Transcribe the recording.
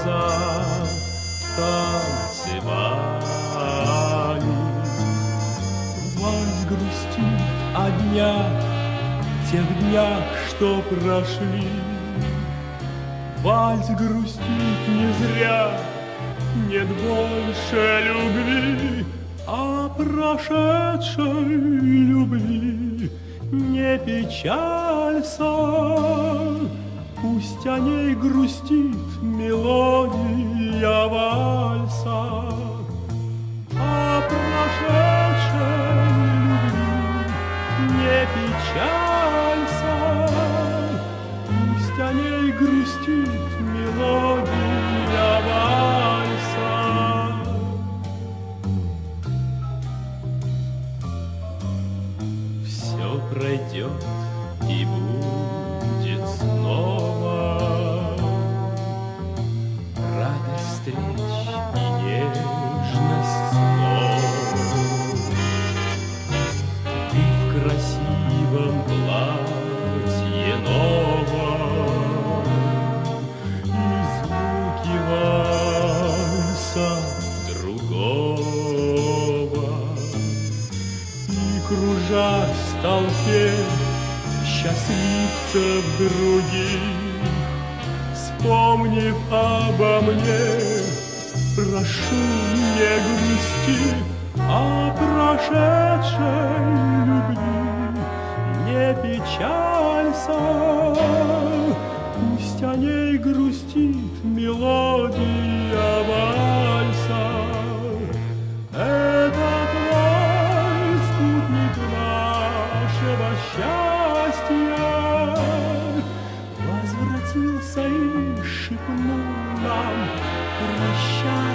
глаза танцевали. Вальс грустит о днях, тех днях, что прошли. Вальс грустит не зря, нет больше любви, а прошедшей любви не печалься. Пусть о ней грустит мелодия вальса, а прошедшей любви не печалься. Пусть о ней грустит мелодия вальса. Все пройдет и будет снова, радость встреч и нежность снов. Ты в красивом платье новом, и звуки вальса другого, и кружась в толпе счастливцев других, вспомнив обо мне, прошу, не грусти, о прошедшей любви не печалься. Пусть о ней грустит мелодия вальса. Этот вальс — спутник нашего счастья, возвратился и шепнул нам: прощай.